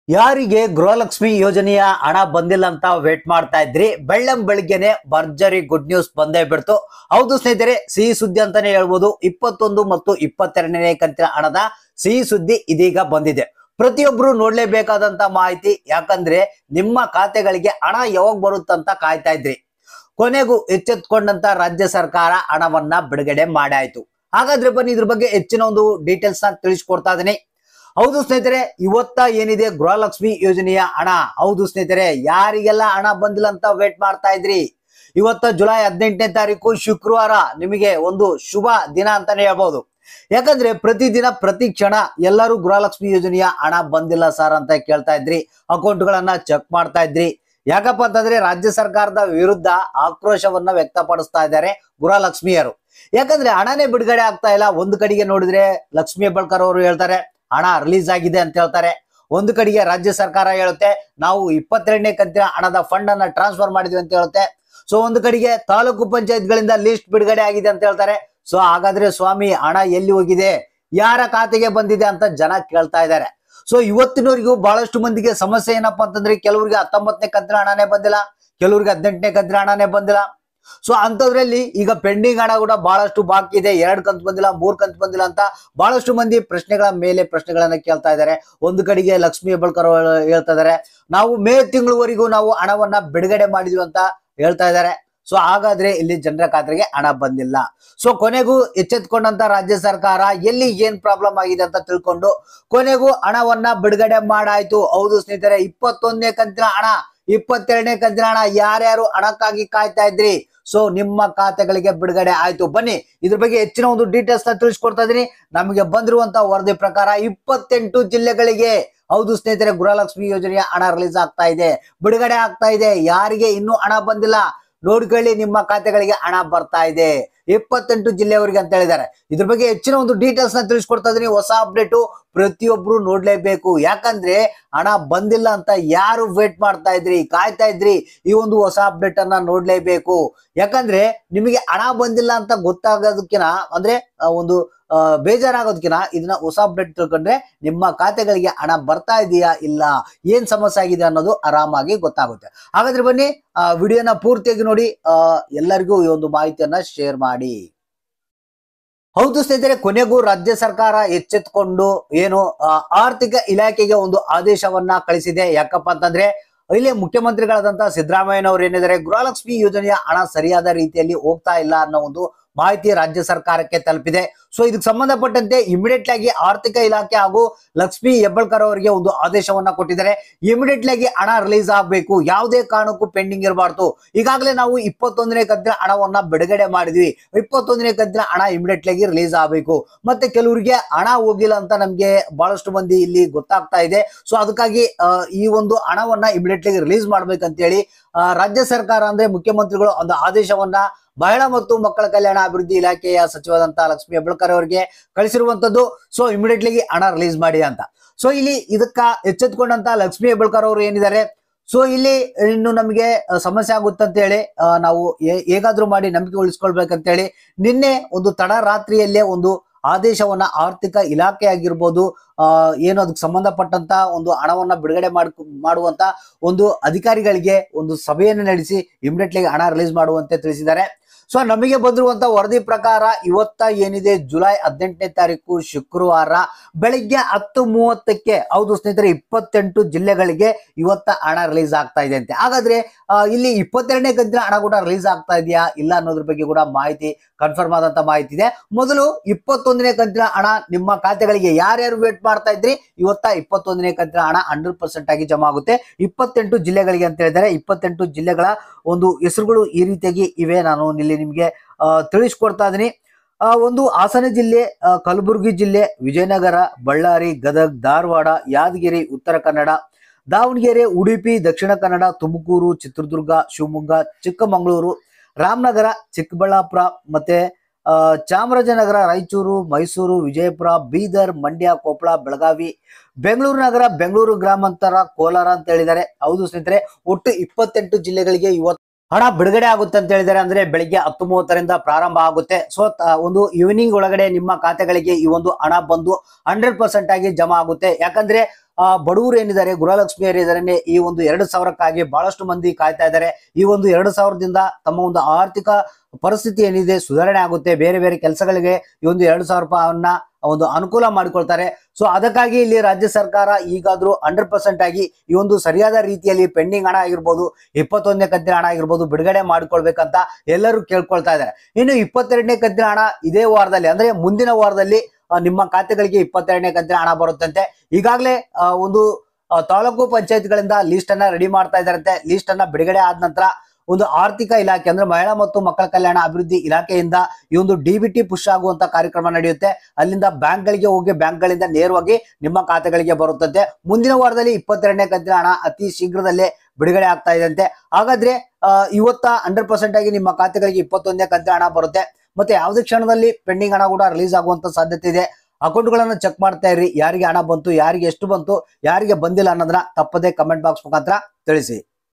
ಯಾರಿಗೆ ಗೃಹಲಕ್ಷ್ಮಿ ಯೋಜನೆಯ ಹಣ ಬಂದಿಲ್ಲ ಅಂತ ವೇಟ್ ಮಾಡ್ತಾ ಇದ್ರಿ, ಬೆಳ್ಳಂ ಬೆಳಿಗ್ಗೆನೆ ಭರ್ಜರಿ ಗುಡ್ ನ್ಯೂಸ್ ಬಂದೇ ಬಿಡ್ತು. ಹೌದು ಸ್ನೇಹಿತರೆ, ಸಿಹಿ ಸುದ್ದಿ ಅಂತಾನೆ ಹೇಳ್ಬೋದು. 21 ಮತ್ತು 22ನೇ ಕಂತಿನ ಹಣದ ಸಿಹಿ ಸುದ್ದಿ ಇದೀಗ ಬಂದಿದೆ. ಪ್ರತಿಯೊಬ್ರು ನೋಡ್ಲೇಬೇಕಾದಂತ ಮಾಹಿತಿ. ಯಾಕಂದ್ರೆ ನಿಮ್ಮ ಖಾತೆಗಳಿಗೆ ಹಣ ಯಾವಾಗ ಬರುತ್ತಂತ ಕಾಯ್ತಾ ಇದ್ರಿ. ಕೊನೆಗೂ ಎಚ್ಚೆತ್ಕೊಂಡಂತ ರಾಜ್ಯ ಸರ್ಕಾರ ಹಣವನ್ನ ಬಿಡುಗಡೆ ಮಾಡಾಯ್ತು. ಹಾಗಾದ್ರೆ ಬನ್ನಿ ಇದ್ರ ಬಗ್ಗೆ ಹೆಚ್ಚಿನ ಒಂದು ಡೀಟೇಲ್ಸ್ ನ ತಿಳಿಸ್ಕೊಡ್ತಾ ಇದೀನಿ. ಹೌದು ಸ್ನೇಹಿತರೆ, ಇವತ್ತ ಏನಿದೆ ಗೃಹಲಕ್ಷ್ಮಿ ಯೋಜನೆಯ ಹಣ. ಹೌದು ಸ್ನೇಹಿತರೆ, ಯಾರಿಗೆಲ್ಲ ಹಣ ಬಂದಿಲ್ಲ ಅಂತ ವೇಟ್ ಮಾಡ್ತಾ ಇದ್ರಿ, ಇವತ್ತ ಜುಲೈ 18ನೇ ತಾರೀಕು ಶುಕ್ರವಾರ ನಿಮಗೆ ಒಂದು ಶುಭ ದಿನ ಅಂತಾನೆ ಹೇಳ್ಬಹುದು. ಯಾಕಂದ್ರೆ ಪ್ರತಿದಿನ ಪ್ರತಿ ಕ್ಷಣ ಎಲ್ಲರೂ ಗೃಹಲಕ್ಷ್ಮಿ ಯೋಜನೆಯ ಹಣ ಬಂದಿಲ್ಲ ಸರ್ ಅಂತ ಕೇಳ್ತಾ ಇದ್ರಿ, ಅಕೌಂಟ್ ಗಳನ್ನ ಚೆಕ್ ಮಾಡ್ತಾ ಇದ್ರಿ. ಯಾಕಪ್ಪ ಅಂತಂದ್ರೆ ರಾಜ್ಯ ಸರ್ಕಾರದ ವಿರುದ್ಧ ಆಕ್ರೋಶವನ್ನ ವ್ಯಕ್ತಪಡಿಸ್ತಾ ಇದ್ದಾರೆ ಗೃಹಲಕ್ಷ್ಮಿಯರು. ಯಾಕಂದ್ರೆ ಹಣನೇ ಬಿಡುಗಡೆ ಆಗ್ತಾ ಇಲ್ಲ. ಒಂದು ಕಡೆಗೆ ನೋಡಿದ್ರೆ ಲಕ್ಷ್ಮಿ ಹೆಬ್ಬಾಳ್ಕರ್ ಅವರು ಹೇಳ್ತಾರೆ ಹಣ ರಿಲೀಸ್ ಆಗಿದೆ ಅಂತ ಹೇಳ್ತಾರೆ. ಒಂದು ಕಡೆಗೆ ರಾಜ್ಯ ಸರ್ಕಾರ ಹೇಳುತ್ತೆ ನಾವು 22ನೇ ಕಂತಿನ ಹಣದ ಫಂಡ್ ಅನ್ನ ಟ್ರಾನ್ಸ್ಫರ್ ಮಾಡಿದ್ವಿ ಅಂತ ಹೇಳುತ್ತೆ. ಸೊ ಒಂದು ಕಡೆಗೆ ತಾಲೂಕು ಪಂಚಾಯತ್ಗಳಿಂದ ಲಿಸ್ಟ್ ಬಿಡುಗಡೆ ಆಗಿದೆ ಅಂತ ಹೇಳ್ತಾರೆ. ಸೊ ಹಾಗಾದ್ರೆ ಸ್ವಾಮಿ ಹಣ ಎಲ್ಲಿ ಹೋಗಿದೆ, ಯಾರ ಖಾತೆಗೆ ಬಂದಿದೆ ಅಂತ ಜನ ಕೇಳ್ತಾ ಇದ್ದಾರೆ. ಸೊ ಇವತ್ತಿನವರೆಗೂ ಬಹಳಷ್ಟು ಮಂದಿಗೆ ಸಮಸ್ಯೆ ಏನಪ್ಪಾ ಅಂತಂದ್ರೆ, ಕೆಲವರಿಗೆ 19ನೇ ಕಂತಿನ ಹಣನೇ ಬಂದಿಲ್ಲ, ಕೆಲವರಿಗೆ 18ನೇ ಕಂತಿನ ಹಣನೇ ಬಂದಿಲ್ಲ. ಸೊ ಅಂತದ್ರಲ್ಲಿ ಈಗ ಪೆಂಡಿಂಗ್ ಹಣ ಕೂಡ ಬಹಳಷ್ಟು ಬಾಕಿ ಇದೆ. 2 ಕಂತು ಬಂದಿಲ್ಲ, 3 ಕಂತು ಬಂದಿಲ್ಲ ಅಂತ ಬಹಳಷ್ಟು ಮಂದಿ ಪ್ರಶ್ನೆಗಳ ಮೇಲೆ ಪ್ರಶ್ನೆಗಳನ್ನ ಕೇಳ್ತಾ ಇದ್ದಾರೆ. ಒಂದು ಕಡೆಗೆ ಲಕ್ಷ್ಮಿ ಹೆಬ್ಬಾಳ್ಕರ್ ಹೇಳ್ತಾ ಇದ್ದಾರೆ ನಾವು ಮೇ ತಿಂಗಳವರೆಗೂ ನಾವು ಹಣವನ್ನ ಬಿಡುಗಡೆ ಮಾಡಿದ್ವಿ ಅಂತ ಹೇಳ್ತಾ ಇದ್ದಾರೆ. ಸೊ ಹಾಗಾದ್ರೆ ಇಲ್ಲಿ ಜನರ ಖಾತೆಗೆ ಹಣ ಬಂದಿಲ್ಲ. ಸೊ ಕೊನೆಗೂ ಎಚ್ಚೆತ್ಕೊಂಡಂತ ರಾಜ್ಯ ಸರ್ಕಾರ ಎಲ್ಲಿ ಏನ್ ಪ್ರಾಬ್ಲಮ್ ಆಗಿದೆ ಅಂತ ತಿಳ್ಕೊಂಡು ಕೊನೆಗೂ ಹಣವನ್ನ ಬಿಡುಗಡೆ ಮಾಡಾಯ್ತು. ಹೌದು ಸ್ನೇಹಿತರೆ, 21ನೇ ಕಂತಿನ ಹಣ, 22ನೇ ಕಂತಿನ ಹಣ ಯಾರ್ಯಾರು ಹಣಕ್ಕಾಗಿ ಕಾಯ್ತಾ ಇದ್ರಿ, ಸೊ ನಿಮ್ಮ ಖಾತೆಗಳಿಗೆ ಬಿಡುಗಡೆ ಆಯ್ತು. ಬನ್ನಿ ಇದ್ರ ಬಗ್ಗೆ ಹೆಚ್ಚಿನ ಒಂದು ಡೀಟೇಲ್ಸ್ ನ ತಿಳಿಸ್ಕೊಡ್ತಾ ಇದೀನಿ. ನಮಗೆ ಬಂದಿರುವಂತ ವರದಿ ಪ್ರಕಾರ 28 ಜಿಲ್ಲೆಗಳಿಗೆ ಹೌದು ಸ್ನೇಹಿತರೆ ಗೃಹಲಕ್ಷ್ಮಿ ಯೋಜನೆಯ ಹಣ ರಿಲೀಸ್ ಆಗ್ತಾ ಇದೆ, ಬಿಡುಗಡೆ ಆಗ್ತಾ ಇದೆ. ಯಾರಿಗೆ ಇನ್ನೂ ಹಣ ಬಂದಿಲ್ಲ ನೋಡ್ಕೊಳ್ಳಿ, ನಿಮ್ಮ ಖಾತೆಗಳಿಗೆ ಹಣ ಬರ್ತಾ ಇದೆ 28 ಜಿಲ್ಲೆಯವರಿಗೆ ಅಂತ ಹೇಳಿದ್ದಾರೆ. ಇದ್ರ ಬಗ್ಗೆ ಹೆಚ್ಚಿನ ಒಂದು ಡೀಟೇಲ್ಸ್ ನ ತಿಳಿಸ್ಕೊಡ್ತಾ ಇದೀನಿ. ಹೊಸ ಅಪ್ಡೇಟು ಪ್ರತಿಯೊಬ್ರು ನೋಡ್ಲೇಬೇಕು. ಯಾಕಂದ್ರೆ ಹಣ ಬಂದಿಲ್ಲ ಅಂತ ಯಾರು ವೇಟ್ ಮಾಡ್ತಾ ಇದ್ರಿ, ಕಾಯ್ತಾ ಇದ್ರಿ, ಈ ಒಂದು ಹೊಸ ಅಪ್ಡೇಟ್ ಅನ್ನ ನೋಡ್ಲೇಬೇಕು. ಯಾಕಂದ್ರೆ ನಿಮಗೆ ಹಣ ಬಂದಿಲ್ಲ ಅಂತ ಗೊತ್ತಾಗೋದಕ್ಕಿನ ಅಂದ್ರೆ ಒಂದು ಬೇಜಾರಾಗೋದಕ್ಕಿನ ಇದನ್ನ ಹೊಸ ಅಪ್ಡೇಟ್ ತಿಳ್ಕೊಂಡ್ರೆ ನಿಮ್ಮ ಖಾತೆಗಳಿಗೆ ಹಣ ಬರ್ತಾ ಇದೆಯಾ ಇಲ್ಲ, ಏನ್ ಸಮಸ್ಯೆ ಆಗಿದೆ ಅನ್ನೋದು ಆರಾಮಾಗಿ ಗೊತ್ತಾಗುತ್ತೆ. ಹಾಗಾದ್ರೆ ಬನ್ನಿ ವಿಡಿಯೋನ ಪೂರ್ತಿಯಾಗಿ ನೋಡಿ, ಎಲ್ಲರಿಗೂ ಈ ಒಂದು ಮಾಹಿತಿಯನ್ನ ಶೇರ್ ಮಾಡಿ. ಹೌದು ಸ್ನೇಹಿತರೆ, ಕೊನೆಗೂ ರಾಜ್ಯ ಸರ್ಕಾರ ಎಚ್ಚೆತ್ಕೊಂಡು ಏನು ಆರ್ಥಿಕ ಇಲಾಖೆಗೆ ಒಂದು ಆದೇಶವನ್ನ ಕಳಿಸಿದೆ. ಯಾಕಪ್ಪ ಅಂತಂದ್ರೆ ಇಲ್ಲಿ ಮುಖ್ಯಮಂತ್ರಿಗಳಾದಂತಹ ಸಿದ್ದರಾಮಯ್ಯನವರು ಏನಿದ್ದಾರೆ, ಗೃಹಲಕ್ಷ್ಮಿ ಯೋಜನೆಯ ಹಣ ಸರಿಯಾದ ರೀತಿಯಲ್ಲಿ ಹೋಗ್ತಾ ಇಲ್ಲ ಅನ್ನೋ ಒಂದು ಮಾಹಿತಿ ರಾಜ್ಯ ಸರ್ಕಾರಕ್ಕೆ ತಲುಪಿದೆ. ಸೊ ಇದಕ್ಕೆ ಸಂಬಂಧಪಟ್ಟಂತೆ ಇಮಿಡಿಯೇಟ್ ಆಗಿ ಆರ್ಥಿಕ ಇಲಾಖೆ ಹಾಗೂ ಲಕ್ಷ್ಮಿ ಹೆಬ್ಬಾಳ್ಕರ್ ಅವರಿಗೆ ಒಂದು ಆದೇಶವನ್ನ ಕೊಟ್ಟಿದ್ದಾರೆ. ಇಮಿಡಿಯೇಟ್ ಆಗಿ ಹಣ ರಿಲೀಸ್ ಆಗಬೇಕು, ಯಾವುದೇ ಕಾರಣಕ್ಕೂ ಪೆಂಡಿಂಗ್ ಇರಬಾರ್ದು. ಈಗಾಗಲೇ ನಾವು 21ನೇ ಕಂತಿನ ಹಣವನ್ನ ಬಿಡುಗಡೆ ಮಾಡಿದ್ವಿ, 21ನೇ ಕಂತಿನ ಹಣ ಇಮಿಡಿಯೇಟ್ ಆಗಿ ರಿಲೀಸ್ ಆಗಬೇಕು. ಮತ್ತೆ ಕೆಲವರಿಗೆ ಹಣ ಹೋಗಿಲ್ಲ ಅಂತ ನಮ್ಗೆ ಬಹಳಷ್ಟು ಮಂದಿ ಇಲ್ಲಿ ಗೊತ್ತಾಗ್ತಾ ಇದೆ. ಸೊ ಅದಕ್ಕಾಗಿ ಈ ಒಂದು ಹಣವನ್ನ ಇಮಿಡಿಯೇಟ್ ಆಗಿ ರಿಲೀಸ್ ಮಾಡ್ಬೇಕಂತ ಹೇಳಿ ರಾಜ್ಯ ಸರ್ಕಾರ ಅಂದ್ರೆ ಮುಖ್ಯಮಂತ್ರಿಗಳು ಒಂದು ಆದೇಶವನ್ನ ಮಹಿಳಾ ಮತ್ತು ಮಕ್ಕಳ ಕಲ್ಯಾಣ ಅಭಿವೃದ್ಧಿ ಇಲಾಖೆಯ ಸಚಿವರಾದಂತಹ ಲಕ್ಷ್ಮಿ ಹೆಬ್ಬಾಳ್ಕರ್ ಅವರಿಗೆ ಕಳಿಸಿರುವಂತದ್ದು. ಸೊ ಇಮಿಡಿಯೇಟ್ಲಿ ಹಣ ರಿಲೀಸ್ ಮಾಡಿ ಅಂತ. ಸೊ ಇಲ್ಲಿ ಇದಕ್ಕ ಎಚ್ಚೆತ್ಕೊಂಡಂತ ಲಕ್ಷ್ಮಿ ಹೆಬ್ಬಾಳ್ಕರ್ ಅವರು ಏನಿದ್ದಾರೆ, ಸೊ ಇಲ್ಲಿ ಇನ್ನು ನಮಗೆ ಸಮಸ್ಯೆ ಆಗುತ್ತೆ ಅಂತ ಹೇಳಿ ನಾವು ಹೇಗಾದ್ರೂ ಮಾಡಿ ನಂಬಿಕೆ ಉಳಿಸ್ಕೊಳ್ಬೇಕಂತ ಹೇಳಿ ನಿನ್ನೆ ಒಂದು ತಡರಾತ್ರಿಯಲ್ಲೇ ಒಂದು ಆದೇಶವನ್ನ ಆರ್ಥಿಕ ಇಲಾಖೆ ಆಗಿರ್ಬೋದು, ಏನು ಅದಕ್ಕೆ ಸಂಬಂಧಪಟ್ಟಂತ ಒಂದು ಹಣವನ್ನ ಬಿಡುಗಡೆ ಮಾಡುವಂತ ಒಂದು ಅಧಿಕಾರಿಗಳಿಗೆ ಒಂದು ಸಭೆಯನ್ನು ನಡೆಸಿ ಇಮಿಡಿಯೇಟ್ಲಿ ಹಣ ರಿಲೀಸ್ ಮಾಡುವಂತೆ ತಿಳಿಸಿದ್ದಾರೆ. ಸೊ ನಮಗೆ ಬಂದಿರುವಂತ ವರದಿ ಪ್ರಕಾರ ಇವತ್ತ ಏನಿದೆ ಜುಲೈ 18ನೇ ತಾರೀಕು ಶುಕ್ರವಾರ ಬೆಳಿಗ್ಗೆ 10:30ಕ್ಕೆ ಹೌದು ಸ್ನೇಹಿತರೆ 28 ಜಿಲ್ಲೆಗಳಿಗೆ ಇವತ್ತ ಹಣ ರಿಲೀಸ್ ಆಗ್ತಾ ಇದೆ ಅಂತೆ. ಹಾಗಾದ್ರೆ ಇಲ್ಲಿ 22ನೇ ಕಂತಿನ ಹಣ ಕೂಡ ರಿಲೀಸ್ ಆಗ್ತಾ ಇದೆಯಾ ಇಲ್ಲ ಅನ್ನೋದ್ರ ಬಗ್ಗೆ ಕೂಡ ಮಾಹಿತಿ ಕನ್ಫರ್ಮ್ ಆದಂತ ಮಾಹಿತಿ ಇದೆ. ಮೊದಲು 21ನೇ ಕಂತಿನ ಹಣ ನಿಮ್ಮ ಖಾತೆಗಳಿಗೆ ಯಾರ್ಯಾರು ವೇಟ್ ಮಾಡ್ತಾ ಇದ್ರಿ, ಇವತ್ತ 21ನೇ ಕಂತಿನ ಹಣ 100% ಆಗಿ ಜಮಾ ಆಗುತ್ತೆ 28 ಜಿಲ್ಲೆಗಳಿಗೆ ಅಂತ ಹೇಳಿದ್ದಾರೆ. 28 ಜಿಲ್ಲೆಗಳ ಒಂದು ಹೆಸರುಗಳು ಈ ರೀತಿಯಾಗಿ ಇವೆ, ನಾನು ಇಲ್ಲಿ ನಿಮ್ಗೆ ತಿಳಿಸ್ಕೊಡ್ತಾ ಇದೀನಿ. ಒಂದು ಹಾಸನ ಜಿಲ್ಲೆ, ಕಲಬುರಗಿ ಜಿಲ್ಲೆ, ವಿಜಯನಗರ, ಬಳ್ಳಾರಿ, ಗದಗ್, ಧಾರವಾಡ, ಯಾದಗಿರಿ, ಉತ್ತರ ಕನ್ನಡ, ದಾವಣಗೆರೆ, ಉಡುಪಿ, ದಕ್ಷಿಣ ಕನ್ನಡ, ತುಮಕೂರು, ಚಿತ್ರದುರ್ಗ, ಶಿವಮೊಗ್ಗ, ಚಿಕ್ಕಮಗಳೂರು, ರಾಮನಗರ, ಚಿಕ್ಕಬಳ್ಳಾಪುರ, ಮತ್ತೆ ಚಾಮರಾಜನಗರ, ರಾಯಚೂರು, ಮೈಸೂರು, ವಿಜಯಪುರ, ಬೀದರ್, ಮಂಡ್ಯ, ಕೊಪ್ಪಳ, ಬೆಳಗಾವಿ, ಬೆಂಗಳೂರು ನಗರ, ಬೆಂಗಳೂರು ಗ್ರಾಮಾಂತರ, ಕೋಲಾರ ಅಂತ ಹೇಳಿದ್ದಾರೆ. ಹೌದು ಸ್ನೇಹಿತರೆ, ಒಟ್ಟು 28 ಜಿಲ್ಲೆಗಳಿಗೆ ಇವತ್ತು ಹಣ ಬಿಡುಗಡೆ ಆಗುತ್ತೆ ಅಂತ ಹೇಳಿದ್ದಾರೆ. ಅಂದ್ರೆ ಬೆಳಿಗ್ಗೆ 10:30ರಿಂದ ಪ್ರಾರಂಭ ಆಗುತ್ತೆ. ಸೊ ಒಂದು ಈವ್ನಿಂಗ್ ಒಳಗಡೆ ನಿಮ್ಮ ಖಾತೆಗಳಿಗೆ ಈ ಒಂದು ಹಣ ಬಂದು 100% ಆಗಿ ಜಮಾ ಆಗುತ್ತೆ. ಯಾಕಂದ್ರೆ ಬಡವರು ಏನಿದ್ದಾರೆ, ಗೃಹಲಕ್ಷ್ಮಿಯರು ಇದಾರೆ, ಈ ಒಂದು 2,000ಕ್ಕಾಗಿ ಬಹಳಷ್ಟು ಮಂದಿ ಕಾಯ್ತಾ ಇದ್ದಾರೆ. ಈ ಒಂದು 2,000ದಿಂದ ತಮ್ಮ ಒಂದು ಆರ್ಥಿಕ ಪರಿಸ್ಥಿತಿ ಏನಿದೆ ಸುಧಾರಣೆ ಆಗುತ್ತೆ. ಬೇರೆ ಬೇರೆ ಕೆಲಸಗಳಿಗೆ ಈ ಒಂದು 2,000 ರೂಪಾಯಿಯನ್ನ ಒಂದು ಅನುಕೂಲ ಮಾಡಿಕೊಳ್ತಾರೆ. ಸೊ ಅದಕ್ಕಾಗಿ ಇಲ್ಲಿ ರಾಜ್ಯ ಸರ್ಕಾರ ಈಗಾದ್ರೂ 100% ಆಗಿ ಈ ಒಂದು ಸರಿಯಾದ ರೀತಿಯಲ್ಲಿ ಪೆಂಡಿಂಗ್ ಹಣ ಆಗಿರ್ಬೋದು, 21ನೇ ಕಂತಿನ ಹಣ ಆಗಿರ್ಬೋದು ಬಿಡುಗಡೆ ಮಾಡಿಕೊಳ್ಬೇಕಂತ ಎಲ್ಲರೂ ಕೇಳ್ಕೊಳ್ತಾ ಇದ್ದಾರೆ. ಇನ್ನು 22ನೇ ಕಂತಿನ ಹಣ ಇದೇ ವಾರದಲ್ಲಿ ಅಂದ್ರೆ ಮುಂದಿನ ವಾರದಲ್ಲಿ ನಿಮ್ಮ ಖಾತೆಗಳಿಗೆ 22ನೇ ಕಂತಿನ ಹಣ ಬರುತ್ತಂತೆ. ಈಗಾಗಲೇ ಒಂದು ತಾಲೂಕು ಪಂಚಾಯತ್ಗಳಿಂದ ಲಿಸ್ಟ್ ಅನ್ನ ರೆಡಿ ಮಾಡ್ತಾ ಇದ್ದಾರಂತೆ. ಲಿಸ್ಟ್ ಅನ್ನ ಬಿಡುಗಡೆ ಆದ ನಂತರ ಒಂದು ಆರ್ಥಿಕ ಇಲಾಖೆ ಅಂದ್ರೆ ಮಹಿಳಾ ಮತ್ತು ಮಕ್ಕಳ ಕಲ್ಯಾಣ ಅಭಿವೃದ್ಧಿ ಇಲಾಖೆಯಿಂದ ಈ ಒಂದು ಡಿಬಿಟಿ ಪುಷ್ ಆಗುವಂತ ಕಾರ್ಯಕ್ರಮ ನಡೆಯುತ್ತೆ. ಅಲ್ಲಿಂದ ಬ್ಯಾಂಕ್ಗಳಿಗೆ ಹೋಗಿ ಬ್ಯಾಂಕ್ಗಳಿಂದ ನೇರವಾಗಿ ನಿಮ್ಮ ಖಾತೆಗಳಿಗೆ ಬರುತ್ತಂತೆ. ಮುಂದಿನ ವಾರದಲ್ಲಿ 22ನೇ ಕಂತಿನ ಹಣ ಅತಿ ಶೀಘ್ರದಲ್ಲೇ ಬಿಡುಗಡೆ ಆಗ್ತಾ ಇದಂತೆ. ಹಾಗಾದ್ರೆ ಇವತ್ತ 100% ಆಗಿ ನಿಮ್ಮ ಖಾತೆಗಳಿಗೆ 21ನೇ ಕಂತಿನ ಹಣ ಬರುತ್ತೆ. ಮತ್ತೆ ಯಾವುದೇ ಕ್ಷಣದಲ್ಲಿ ಪೆಂಡಿಂಗ್ ಹಣ ಕೂಡ ರಿಲೀಸ್ ಆಗುವಂತ ಸಾಧ್ಯತೆ ಇದೆ. ಅಕೌಂಟ್ಗಳನ್ನ ಚೆಕ್ ಮಾಡ್ತಾ ಇರ್ರಿ, ಯಾರಿಗೆ ಹಣ ಬಂತು, ಯಾರಿಗೆ ಎಷ್ಟು ಬಂತು, ಯಾರಿಗೆ ಬಂದಿಲ್ಲ ಅನ್ನೋದನ್ನ ತಪ್ಪದೇ ಕಮೆಂಟ್ ಬಾಕ್ಸ್ ಮುಖಾಂತರ ತಿಳಿಸಿ.